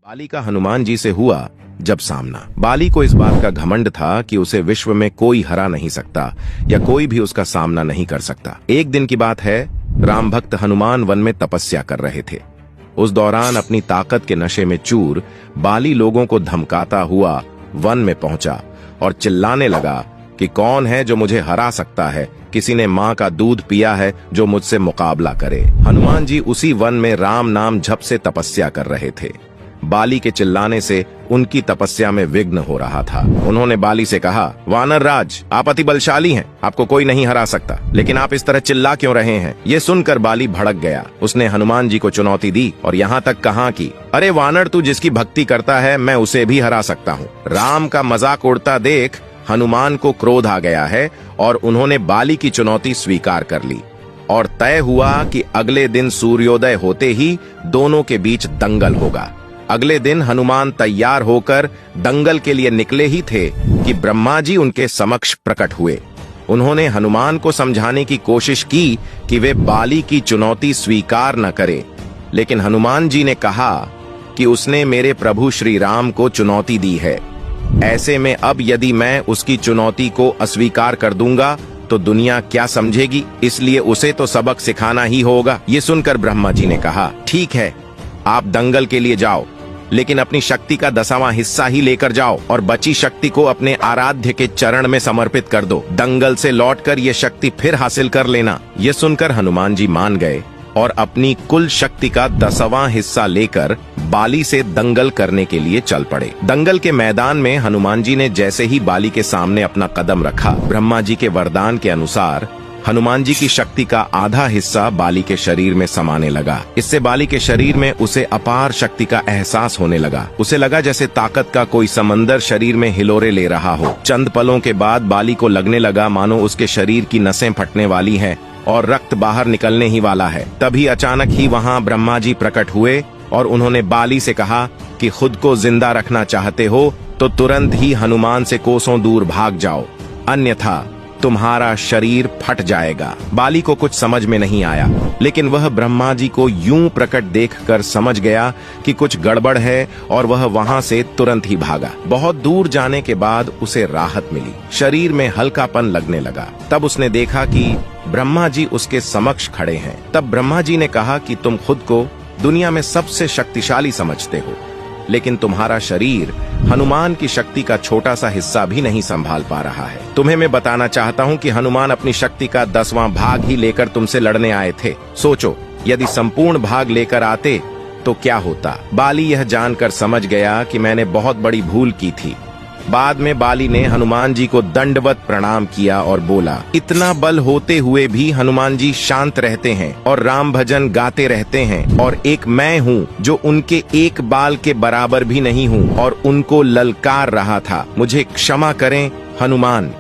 बाली का हनुमान जी से हुआ जब सामना। बाली को इस बात का घमंड था कि उसे विश्व में कोई हरा नहीं सकता या कोई भी उसका सामना नहीं कर सकता। एक दिन की बात है, राम भक्त हनुमान वन में तपस्या कर रहे थे। उस दौरान अपनी ताकत के नशे में चूर बाली लोगों को धमकाता हुआ वन में पहुंचा और चिल्लाने लगा कि कौन है जो मुझे हरा सकता है, किसी ने माँ का दूध पिया है जो मुझसे मुकाबला करे। हनुमान जी उसी वन में राम नाम जप से तपस्या कर रहे थे। बाली के चिल्लाने से उनकी तपस्या में विघ्न हो रहा था। उन्होंने बाली से कहा, वानर राज, आप अति बलशाली हैं, आपको कोई नहीं हरा सकता, लेकिन आप इस तरह चिल्ला क्यों रहे हैं? ये सुनकर बाली भड़क गया। उसने हनुमान जी को चुनौती दी और यहाँ तक कहा कि अरे वानर, तू जिसकी भक्ति करता है मैं उसे भी हरा सकता हूँ। राम का मजाक उड़ता देख हनुमान को क्रोध आ गया है और उन्होंने बाली की चुनौती स्वीकार कर ली और तय हुआ कि अगले दिन सूर्योदय होते ही दोनों के बीच दंगल होगा। अगले दिन हनुमान तैयार होकर दंगल के लिए निकले ही थे कि ब्रह्मा जी उनके समक्ष प्रकट हुए। उन्होंने हनुमान को समझाने की कोशिश की कि वे बाली की चुनौती स्वीकार न करे, लेकिन हनुमान जी ने कहा कि उसने मेरे प्रभु श्री राम को चुनौती दी है। ऐसे में अब यदि मैं उसकी चुनौती को अस्वीकार कर दूंगा तो दुनिया क्या समझेगी, इसलिए उसे तो सबक सिखाना ही होगा। ये सुनकर ब्रह्मा जी ने कहा, ठीक है, आप दंगल के लिए जाओ, लेकिन अपनी शक्ति का 10वां हिस्सा ही लेकर जाओ और बची शक्ति को अपने आराध्य के चरण में समर्पित कर दो। दंगल से लौटकर ये शक्ति फिर हासिल कर लेना। ये सुनकर हनुमान जी मान गए और अपनी कुल शक्ति का 10वां हिस्सा लेकर बाली से दंगल करने के लिए चल पड़े। दंगल के मैदान में हनुमान जी ने जैसे ही बाली के सामने अपना कदम रखा, ब्रह्मा जी के वरदान के अनुसार हनुमान जी की शक्ति का आधा हिस्सा बाली के शरीर में समाने लगा। इससे बाली के शरीर में उसे अपार शक्ति का एहसास होने लगा। उसे लगा जैसे ताकत का कोई समंदर शरीर में हिलोरे ले रहा हो। चंद पलों के बाद बाली को लगने लगा मानो उसके शरीर की नसें फटने वाली हैं और रक्त बाहर निकलने ही वाला है। तभी अचानक ही वहाँ ब्रह्मा जी प्रकट हुए और उन्होंने बाली से कहा कि खुद को जिंदा रखना चाहते हो तो तुरंत ही हनुमान से कोसों दूर भाग जाओ, अन्यथा तुम्हारा शरीर फट जाएगा। बाली को कुछ समझ में नहीं आया, लेकिन वह ब्रह्मा जी को यूं प्रकट देखकर समझ गया कि कुछ गड़बड़ है और वह वहां से तुरंत ही भागा। बहुत दूर जाने के बाद उसे राहत मिली, शरीर में हल्कापन लगने लगा। तब उसने देखा कि ब्रह्मा जी उसके समक्ष खड़े हैं। तब ब्रह्मा जी ने कहा कि तुम खुद को दुनिया में सबसे शक्तिशाली समझते हो, लेकिन तुम्हारा शरीर हनुमान की शक्ति का छोटा सा हिस्सा भी नहीं संभाल पा रहा है। तुम्हें मैं बताना चाहता हूँ कि हनुमान अपनी शक्ति का 10वां भाग ही लेकर तुमसे लड़ने आए थे। सोचो, यदि संपूर्ण भाग लेकर आते तो क्या होता। बाली यह जानकर समझ गया कि मैंने बहुत बड़ी भूल की थी। बाद में बाली ने हनुमान जी को दंडवत प्रणाम किया और बोला, इतना बल होते हुए भी हनुमान जी शांत रहते हैं और राम भजन गाते रहते हैं, और एक मैं हूँ जो उनके एक बाल के बराबर भी नहीं हूँ और उनको ललकार रहा था। मुझे क्षमा करें हनुमान।